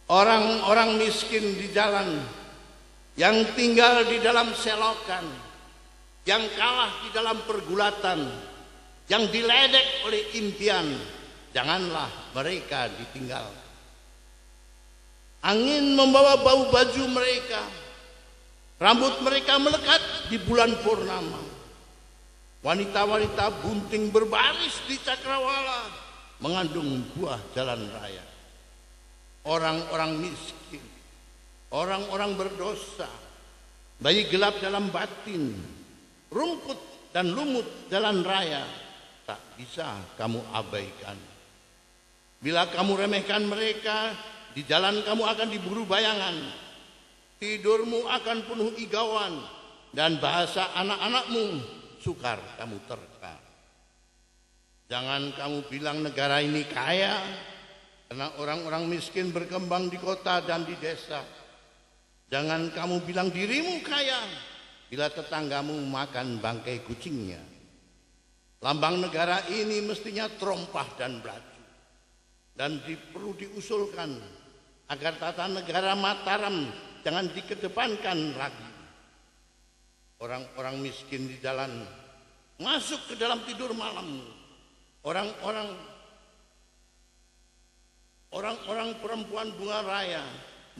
orang-orang miskin di jalan, yang tinggal di dalam selokan, yang kalah di dalam pergulatan, yang diledek oleh impian, janganlah mereka ditinggalkan. Angin membawa bau baju mereka, rambut mereka melekat di bulan purnama. Wanita-wanita bunting berbaris di cakrawala mengandung buah jalan raya. Orang-orang miskin, orang-orang berdosa, bayi gelap dalam batin, rumput dan lumut jalan raya, tak bisa kamu abaikan. Bila kamu remehkan mereka, di jalan kamu akan diburu bayangan, tidurmu akan penuh igauan, dan bahasa anak-anakmu sukar kamu terka. Jangan kamu bilang negara ini kaya, karena orang-orang miskin berkembang di kota dan di desa. Jangan kamu bilang dirimu kaya, bila tetanggamu makan bangkai kucingnya. Lambang negara ini mestinya terompah dan belaju, dan perlu diusulkan agar tata negara Mataram jangan dikedepankan lagi. Orang-orang miskin di jalan masuk ke dalam tidur malam. Orang-orang perempuan bunga raya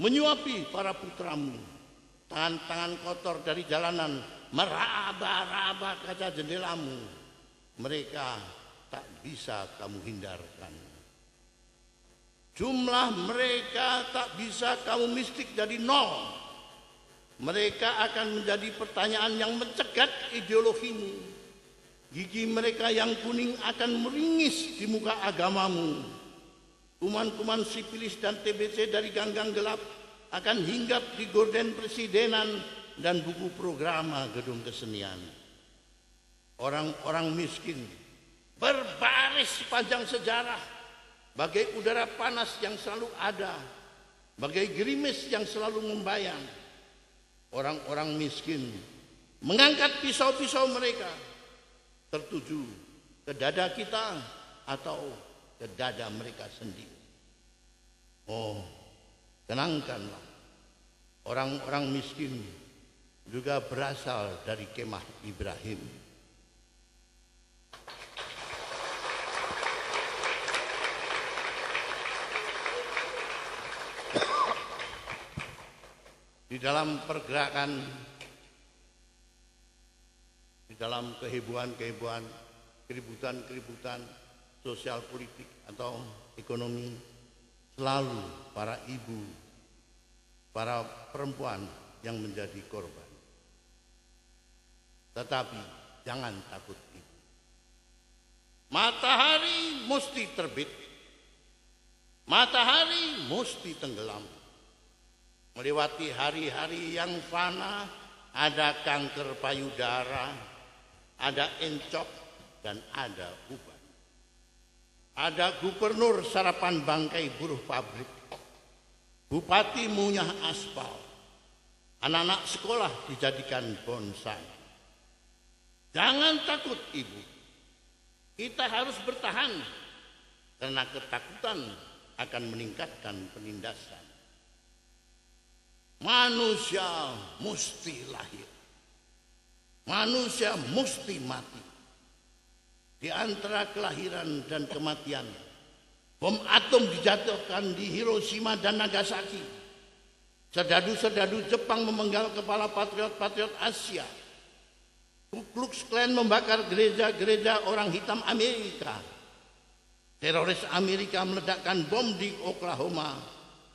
menyuapi para putramu. Tangan-tangan kotor dari jalanan meraba-raba kaca jendelamu. Mereka tak bisa kamu hindarkan. Jumlah mereka tak bisa kamu mistik jadi nol. Mereka akan menjadi pertanyaan yang mencegat ideologimu. Gigi mereka yang kuning akan meringis di muka agamamu. Kuman-kuman sipilis dan TBC dari gang-gang gelap akan hinggap di gorden presidenan dan buku programa gedung kesenian. Orang-orang miskin berbaris sepanjang sejarah, bagai udara panas yang selalu ada, bagai gerimis yang selalu membayang. Orang-orang miskin mengangkat pisau-pisau mereka tertuju ke dada kita atau ke dada mereka sendiri. Oh, tenangkanlah. Orang-orang miskin juga berasal dari kemah Ibrahim. Di dalam pergerakan, di dalam kehebohan-kehebohan, keributan-keributan sosial politik atau ekonomi, selalu para ibu, para perempuan yang menjadi korban. Tetapi jangan takut ibu. Matahari mesti terbit, matahari mesti tenggelam. Melewati hari-hari yang fana, ada kanker payudara, ada encok, dan ada uban. Ada gubernur sarapan bangkai buruh pabrik, bupati munyah aspal, anak-anak sekolah dijadikan bonsai. Jangan takut ibu, kita harus bertahan, karena ketakutan akan meningkatkan penindasan. Manusia mesti lahir, manusia mesti mati. Di antara kelahiran dan kematian, bom atom dijatuhkan di Hiroshima dan Nagasaki. Serdadu-serdadu Jepang memenggal kepala patriot-patriot Asia. Ku Klux Klan membakar gereja-gereja orang hitam Amerika. Teroris Amerika meledakkan bom di Oklahoma,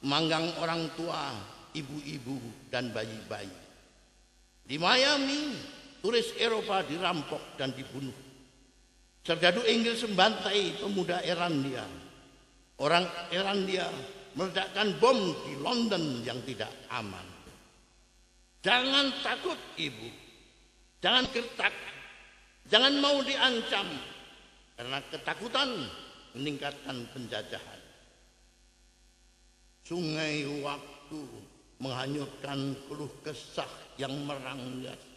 memanggang orang tua, ibu-ibu dan bayi-bayi. Di Miami, turis Eropa dirampok dan dibunuh. Serdadu Inggris membantai pemuda Irlandia. Orang Irlandia meledakkan bom di London yang tidak aman. Jangan takut ibu, jangan gertak, jangan mau diancam, karena ketakutan meningkatkan penjajahan. Sungai waktu menghanyutkan keluh kesah yang meranggas.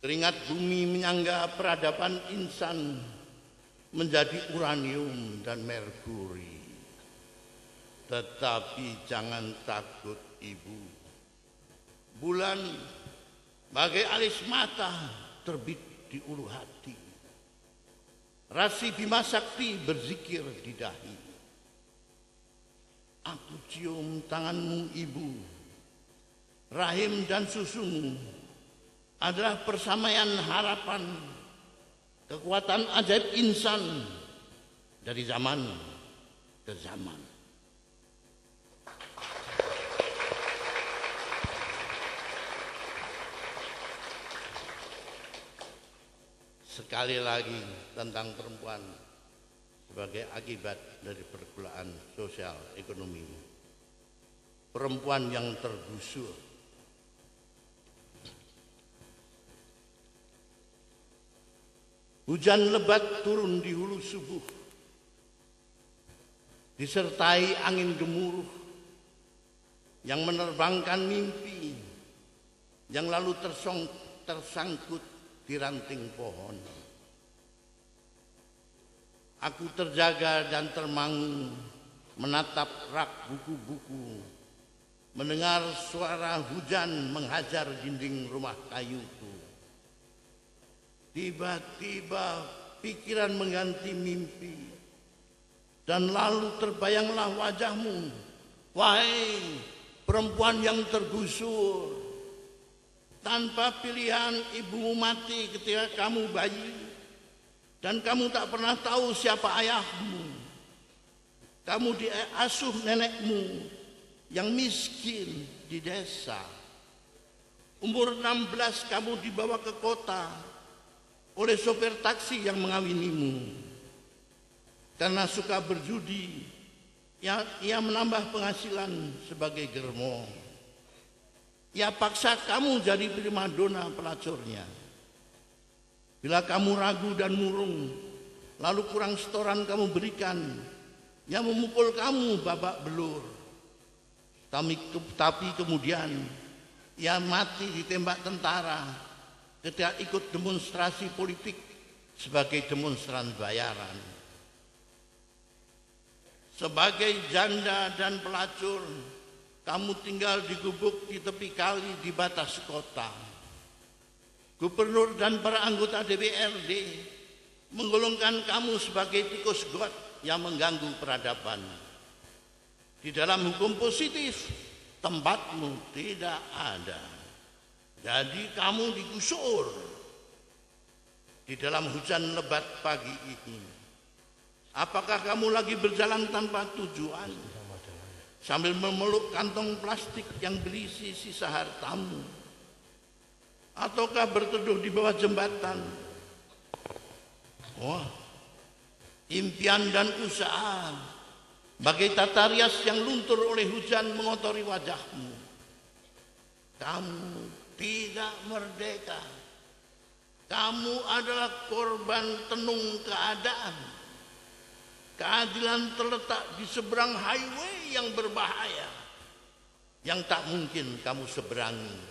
Keringat bumi menyangga peradaban insan menjadi uranium dan merkuri. Tetapi jangan takut ibu. Bulan bagai alis mata terbit di ulu hati. Rasi Bima Sakti berzikir di dahi. Aku cium tanganmu ibu. Rahim dan susumu adalah persamaian harapan, kekuatan ajaib insan dari zaman ke zaman. Sekali lagi tentang perempuan sebagai akibat dari pergaulan sosial ekonomi. Perempuan yang tergusur. Hujan lebat turun di hulu subuh, disertai angin gemuruh yang menerbangkan mimpi yang lalu tersangkut di ranting pohon. Aku terjaga dan termangu menatap rak buku-buku, mendengar suara hujan menghajar dinding rumah kayuku. Tiba-tiba pikiran mengganti mimpi, dan lalu terbayanglah wajahmu, wahai perempuan yang tergusur. Tanpa pilihan ibumu mati ketika kamu bayi, dan kamu tak pernah tahu siapa ayahmu. Kamu diasuh nenekmu yang miskin di desa. Umur 16 kamu dibawa ke kota oleh sopir taksi yang mengawinimu. Karena suka berjudi, ia menambah penghasilan sebagai germo. Ia paksa kamu jadi primadona pelacurnya. Bila kamu ragu dan murung, lalu kurang setoran kamu berikan, ia memukul kamu babak belur. Tapi kemudian ia mati ditembak tentara ketika ikut demonstrasi politik sebagai demonstran bayaran. Sebagai janda dan pelacur, kamu tinggal di gubuk di tepi kali di batas kota. Gubernur dan para anggota DPRD menggolongkan kamu sebagai tikus got yang mengganggu peradaban. Di dalam hukum positif, tempatmu tidak ada. Jadi kamu digusur di dalam hujan lebat pagi ini. Apakah kamu lagi berjalan tanpa tujuan sambil memeluk kantong plastik yang berisi sisa hartamu? Ataukah berteduh di bawah jembatan? Wah, impian dan usaha bagai tata rias yang luntur oleh hujan mengotori wajahmu. Kamu tidak merdeka. Kamu adalah korban tenung keadaan. Keadilan terletak di seberang highway yang berbahaya, yang tak mungkin kamu seberangi.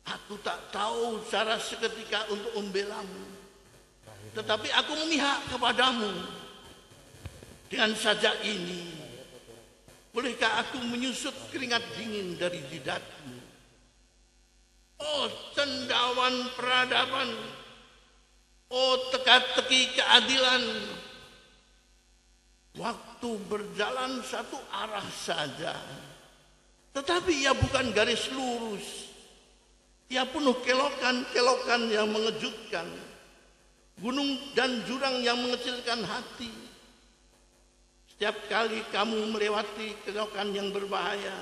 Aku tak tahu cara seketika untuk membelamu, tetapi aku memihak kepadamu. Dengan saja ini, bolehkah aku menyusut keringat dingin dari jidatmu? Oh cendawan peradaban, oh teka-teki keadilan. Waktu berjalan satu arah saja, tetapi ia bukan garis lurus. Ia penuh kelokan-kelokan yang mengejutkan, gunung dan jurang yang mengecilkan hati. Setiap kali kamu melewati kelokan yang berbahaya,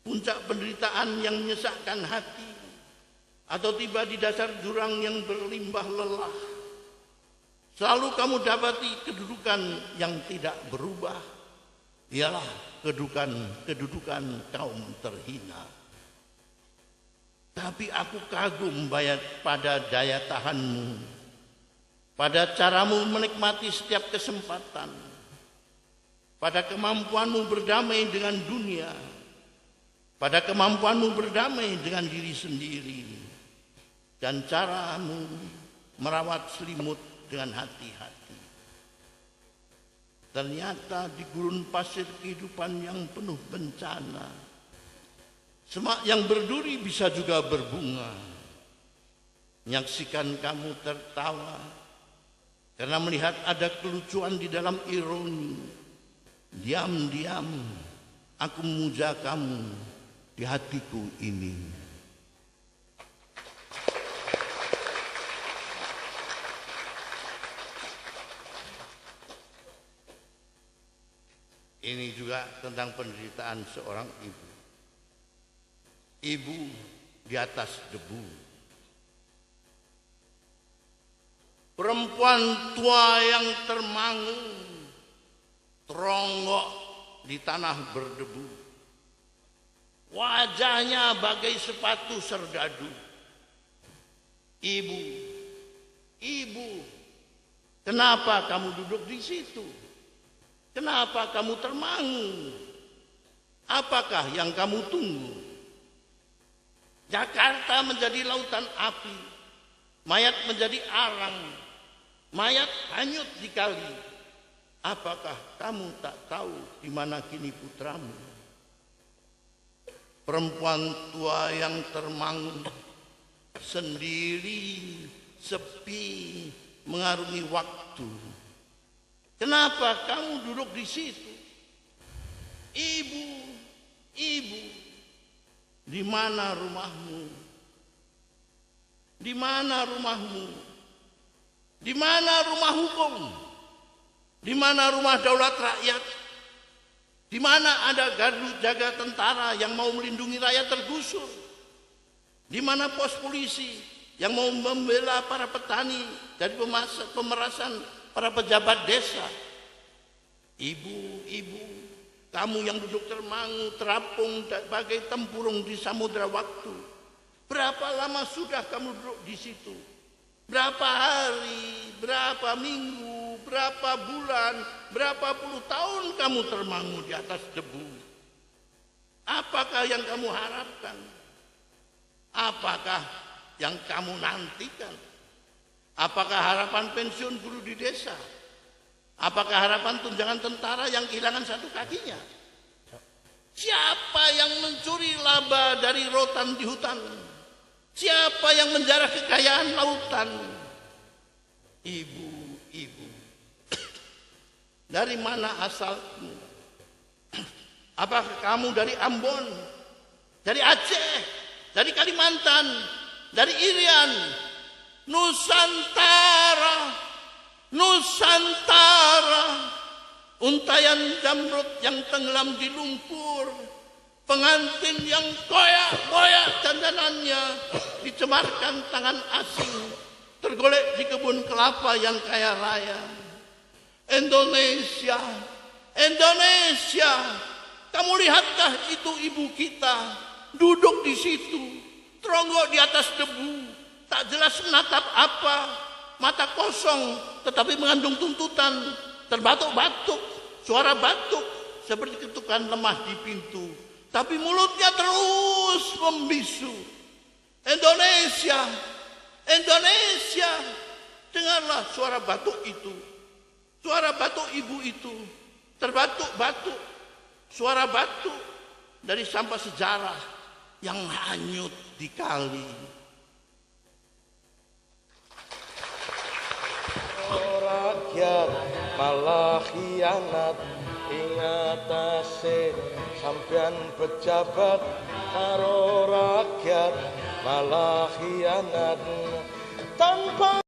puncak penderitaan yang menyesakkan hati, atau tiba di dasar jurang yang berlimbah lelah, selalu kamu dapati kedudukan yang tidak berubah, ialah kedudukan kaum terhina. Tapi aku kagum pada daya tahanmu, pada caramu menikmati setiap kesempatan, pada kemampuanmu berdamai dengan dunia, pada kemampuanmu berdamai dengan diri sendiri, dan caramu merawat selimut dengan hati-hati. Ternyata di gurun pasir kehidupan yang penuh bencana, semak yang berduri bisa juga berbunga. Menyaksikan kamu tertawa karena melihat ada kelucuan di dalam ironi. Diam-diam aku memuja kamu di hatiku ini. Ini juga tentang penderitaan seorang ibu. Ibu di atas debu. Perempuan tua yang termangu, teronggok di tanah berdebu. Wajahnya bagai sepatu serdadu. Ibu, ibu, kenapa kamu duduk di situ? Kenapa kamu termangu? Apakah yang kamu tunggu? Jakarta menjadi lautan api, mayat menjadi arang, mayat hanyut di kali. Apakah kamu tak tahu di mana kini putramu? Perempuan tua yang termangu, sendiri, sepi, mengarungi waktu. Kenapa kamu duduk di situ? Ibu, ibu, di mana rumahmu? Di mana rumahmu? Di mana rumah hukum? Di mana rumah daulat rakyat? Di mana ada gardu jaga tentara yang mau melindungi rakyat tergusur? Di mana pos polisi yang mau membela para petani dari pemerasan para pejabat desa? Ibu, ibu, kamu yang duduk termangu, terapung bagai tempurung di samudera waktu. Berapa lama sudah kamu duduk di situ? Berapa hari, berapa minggu, berapa bulan, berapa puluh tahun kamu termangu di atas debu? Apakah yang kamu harapkan? Apakah yang kamu nantikan? Apakah harapan pensiun guru di desa? Apakah harapan tunjangan tentara yang kehilangan satu kakinya? Siapa yang mencuri laba dari rotan di hutan? Siapa yang menjarah kekayaan lautan? Ibu, ibu, dari mana asalmu? Apakah kamu dari Ambon, dari Aceh, dari Kalimantan, dari Irian? Nusantara, Nusantara, untayan Zamrud yang tenggelam di lumpur, pengantin yang koyak-koyak dandanannya dicemarkan tangan asing, tergolek di kebun kelapa yang kaya raya. Indonesia, Indonesia, kamu lihatkah itu ibu kita duduk di situ, teronggok di atas debu, tak jelas menatap apa, mata kosong tetapi mengandung tuntutan, terbatuk-batuk, suara batuk seperti ketukan lemah di pintu, tapi mulutnya terus membisu. Indonesia, Indonesia, dengarlah suara batuk itu, suara batuk ibu itu, terbatuk-batuk, suara batuk dari sampah sejarah yang hanyut di kali. Rakyat malah khianat, ingatase sampean pejabat karo rakyat malah khianat tanpa